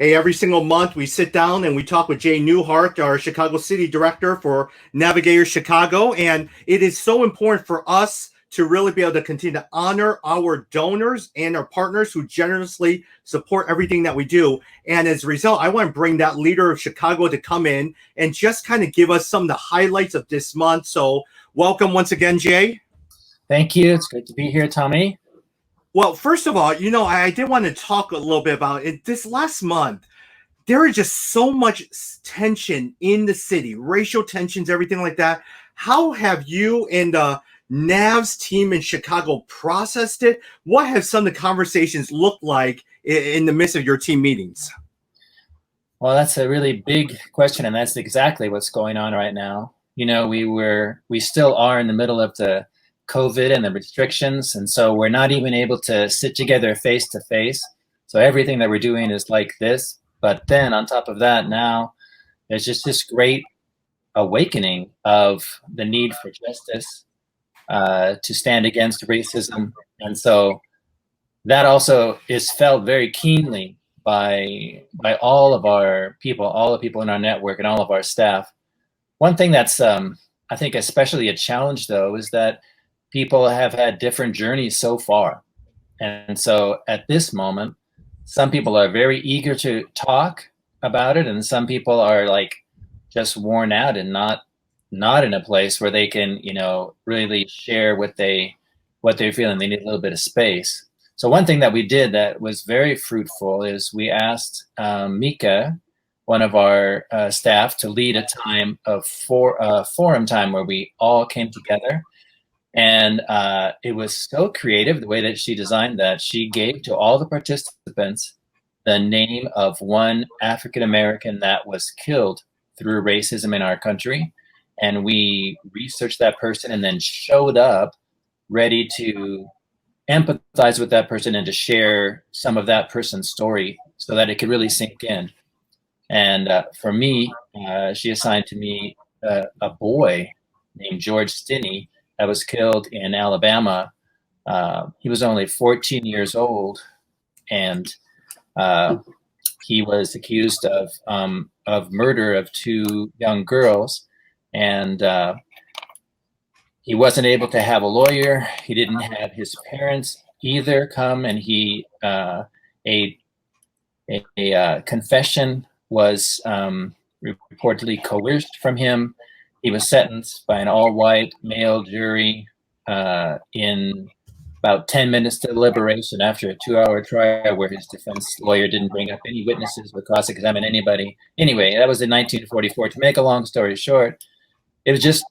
Hey, every single month we sit down and we talk with Jay Neuharth, our Chicago City Director for Navigators Chicago. And it is so important for us to really be able to continue to honor our donors and our partners who generously support everything that we do. And as a result, I want to bring that leader of Chicago to come in and just kind of give us some of the highlights of this month. So welcome once again, Jay. Thank you. It's great to be here, Tommy. Well, first of all, I did want to talk a little bit about it. This last month, there is just so much tension in the city, racial tensions, everything like that. How have you and Nav's team in Chicago processed it? What have some of the conversations looked like in the midst of your team meetings? Well, that's a really big question, and that's exactly what's going on right now. We still are in the middle of the COVID and the restrictions, and so we're not even able to sit together face to face. So everything that we're doing is like this. But then on top of that, now there's just this great awakening of the need for justice, to stand against racism. And so that also is felt very keenly by all of our people, all the people in our network and all of our staff. One thing that's, I think, especially a challenge, though, is that people have had different journeys so far. And so at this moment, some people are very eager to talk about it, and some people are like just worn out and not in a place where they can, really share what they're feeling. They need a little bit of space. So one thing that we did that was very fruitful is we asked Mika, one of our staff, to lead a time of forum time where we all came together. And it was so creative the way that she designed that. She gave to all the participants the name of one African American that was killed through racism in our country. And we researched that person and then showed up ready to empathize with that person and to share some of that person's story so that it could really sink in. And for me, she assigned to me a boy named George Stinney that was killed in Alabama. He was only 14 years old, and he was accused of murder of two young girls, and he wasn't able to have a lawyer. He didn't have his parents either come, and a confession was reportedly coerced from him. He was sentenced by an all-white male jury in about 10 minutes deliberation after a 2-hour trial where his defense lawyer didn't bring up any witnesses or cross-examine anybody. Anyway, that was in 1944. To make a long story short, it was just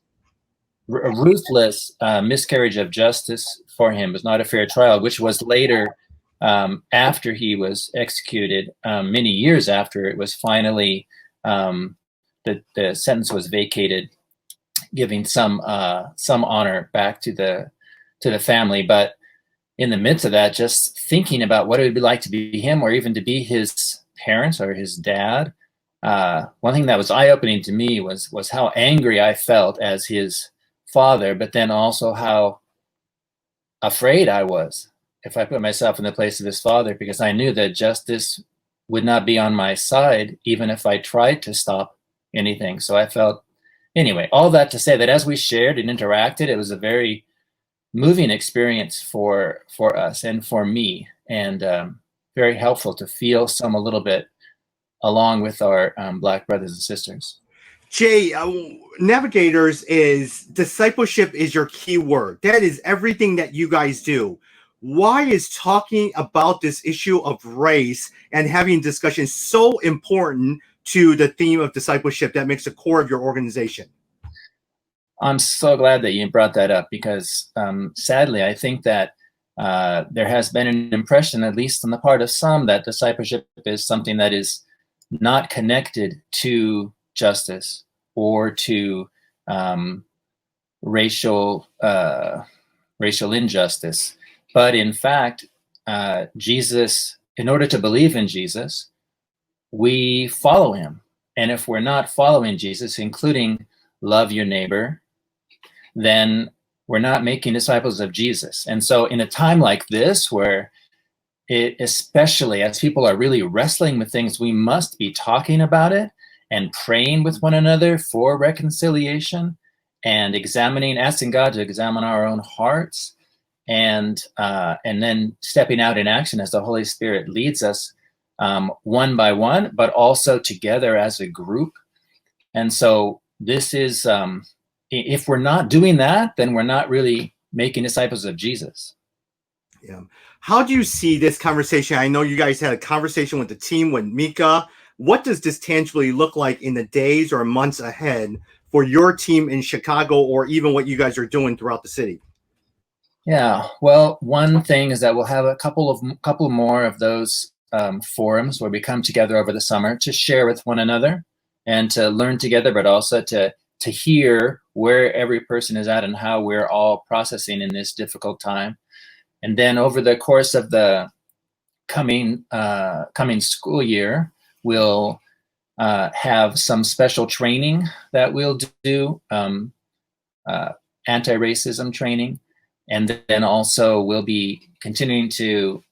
a ruthless miscarriage of justice for him. It was not a fair trial, which was later, after he was executed, many years after, it was finally, the sentence was vacated, giving some honor back to the family. But in the midst of that, just thinking about what it would be like to be him, or even to be his parents or his dad, one thing that was eye-opening to me was how angry I felt as his father, but then also how afraid I was if I put myself in the place of his father, because I knew that justice would not be on my side even if I tried to stop anything. So I felt, anyway, all that to say that as we shared and interacted, it was a very moving experience for us and for me, and very helpful to feel a little bit along with our Black brothers and sisters. Jay, Navigators is discipleship is your key word. That is everything that you guys do. Why is talking about this issue of race and having discussions so important to the theme of discipleship that makes the core of your organization? I'm so glad that you brought that up, because sadly, I think that there has been an impression, at least on the part of some, that discipleship is something that is not connected to justice or to racial injustice. But in fact, Jesus, in order to believe in Jesus, we follow him. And if we're not following Jesus, including love your neighbor, then we're not making disciples of Jesus. And so in a time like this, where especially as people are really wrestling with things, we must be talking about it and praying with one another for reconciliation and asking God to examine our own hearts, and then stepping out in action as the Holy Spirit leads us, one by one, but also together as a group. And so this is, if we're not doing that, then we're not really making disciples of Jesus. Yeah. How do you see this conversation? I know you guys had a conversation with the team with Mika. What does this tangibly look like in the days or months ahead for your team in Chicago, or even what you guys are doing throughout the city? Yeah, well, one thing is that we'll have a couple more of those forums where we come together over the summer to share with one another and to learn together, but also to hear where every person is at and how we're all processing in this difficult time. And then over the course of the coming school year, we'll have some special training that we'll do, anti-racism training. And then also we'll be continuing to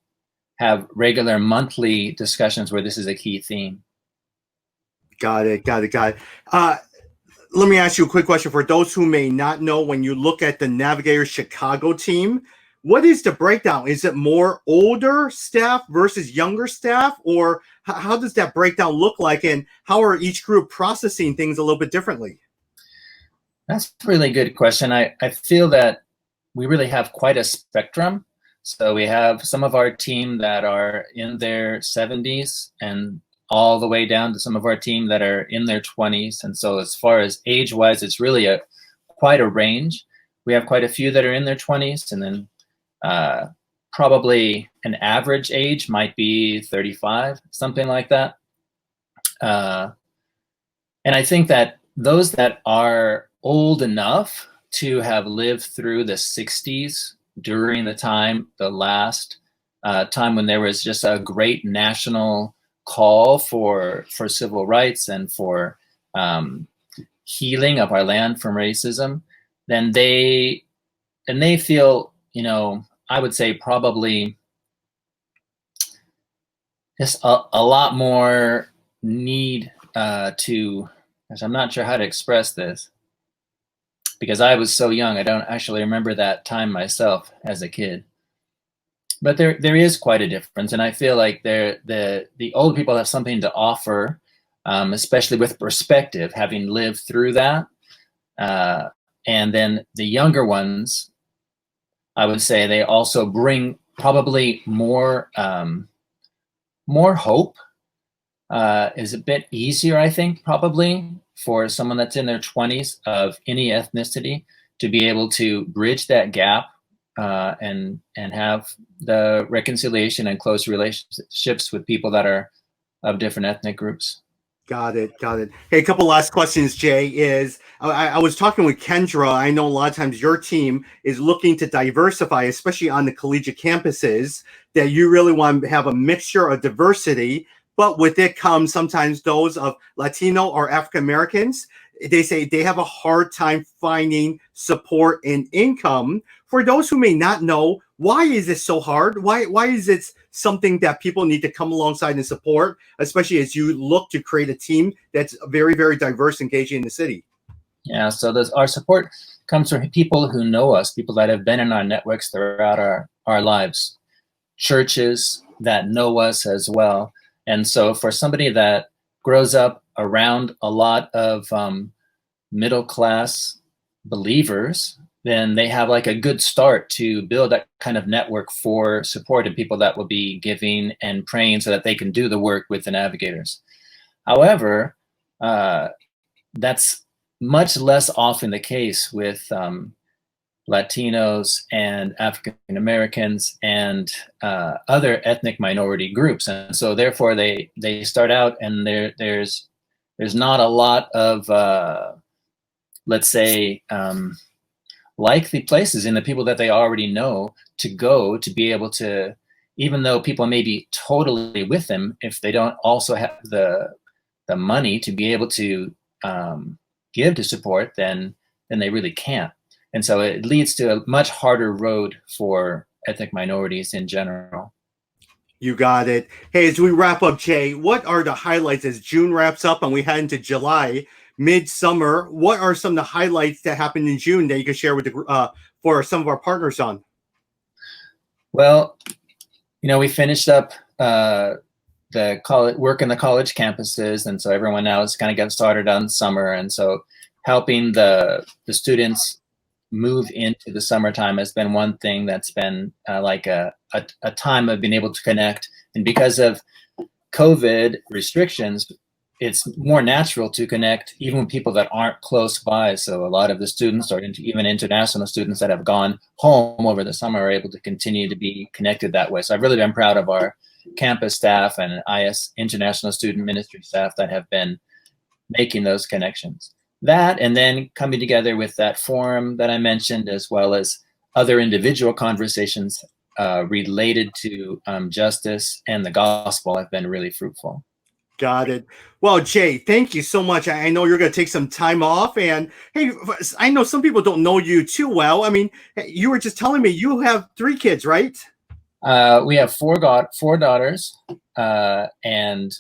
have regular monthly discussions where this is a key theme. Got it. Let me ask you a quick question for those who may not know. When you look at the Navigators Chicago team, what is the breakdown? Is it more older staff versus younger staff, or how does that breakdown look like, and how are each group processing things a little bit differently? That's a really good question. I feel that we really have quite a spectrum. So we have some of our team that are in their 70s and all the way down to some of our team that are in their 20s. And so as far as age-wise, it's really quite a range. We have quite a few that are in their 20s, and then probably an average age might be 35, something like that. And I think that those that are old enough to have lived through the 60s during the last time when there was just a great national call for civil rights and for healing of our land from racism, then they feel, I would say probably just a lot more need to, I'm not sure how to express this, because I was so young, I don't actually remember that time myself as a kid. But there is quite a difference, and I feel like the old people have something to offer, especially with perspective, having lived through that. And then the younger ones, I would say, they also bring probably more hope. Is a bit easier, I think, probably for someone that's in their 20s of any ethnicity to be able to bridge that gap and have the reconciliation and close relationships with people that are of different ethnic groups. Got it. Hey, a couple last questions, Jay. I was talking with Kendra. I know a lot of times your team is looking to diversify, especially on the collegiate campuses, that you really want to have a mixture of diversity. But with it comes sometimes those of Latino or African Americans. They say they have a hard time finding support and income. For those who may not know, why is it so hard? Why is it something that people need to come alongside and support, especially as you look to create a team that's very, very diverse, engaging in the city? Yeah, so our support comes from people who know us, people that have been in our networks throughout our lives, churches that know us as well. And so for somebody that grows up around a lot of middle-class believers, then they have like a good start to build that kind of network for support and people that will be giving and praying so that they can do the work with the Navigators. However, that's much less often the case with Latinos and African Americans and other ethnic minority groups, and so therefore they start out and there's not a lot of let's say likely places in the people that they already know to go to be able to, even though people may be totally with them, if they don't also have the money to be able to give to support, then they really can't. And so it leads to a much harder road for ethnic minorities in general. You got it. Hey, as we wrap up, Jay, what are the highlights as June wraps up and we head into July, midsummer? What are some of the highlights that happened in June that you can share with the for some of our partners on? Well, we finished up the college work in the college campuses, and so everyone now is kind of getting started on summer, and so helping the students move into the summertime has been one thing that's been like a time of being able to connect. And because of COVID restrictions, it's more natural to connect even with people that aren't close by. So a lot of the students, or even international students that have gone home over the summer, are able to continue to be connected that way. So I've really been proud of our campus staff and IS International Student Ministry staff that have been making those connections. That, and then coming together with that forum that I mentioned, as well as other individual conversations related to justice and the gospel, have been really fruitful. Got it. Well, Jay, thank you so much. I know you're going to take some time off. And hey, I know some people don't know you too well. I mean, you were just telling me you have 3 kids, right? We have four daughters, and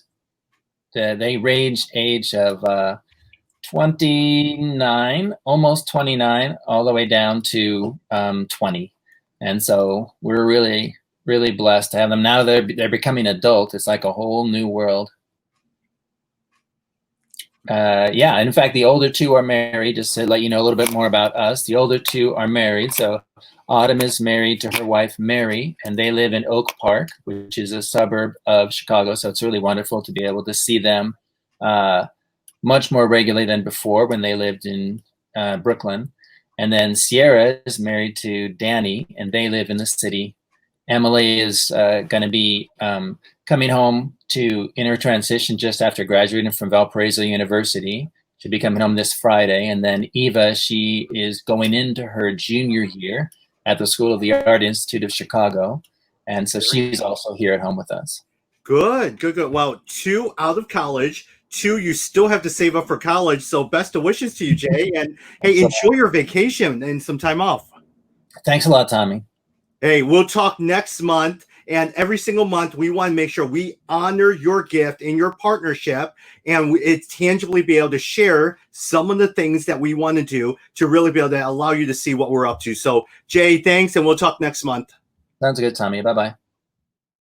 they range age of 29, almost 29, all the way down to 20. And so we're really, really blessed to have them. Now they're becoming adult. It's like a whole new world. Yeah, in fact, the older 2 are married. Just to let you know a little bit more about us, the older 2 are married. So Autumn is married to her wife, Mary, and they live in Oak Park, which is a suburb of Chicago. So it's really wonderful to be able to see them much more regularly than before when they lived in Brooklyn. And then Sierra is married to Danny, and they live in the city. Emily is going to be coming home in her transition just after graduating from Valparaiso University. She'll be coming home this Friday. And then Eva, she is going into her junior year at the School of the Art Institute of Chicago. And so she's also here at home with us. Good. Well, 2 out of college, 2 you still have to save up for college. So best of wishes to you, Jay. And hey, enjoy your vacation and some time off. Thanks a lot, Tommy. Hey, we'll talk next month. And every single month, we want to make sure we honor your gift and your partnership, and it's tangibly be able to share some of the things that we want to do to really be able to allow you to see what we're up to. So, Jay, thanks, and we'll talk next month. Sounds good, Tommy. Bye-bye.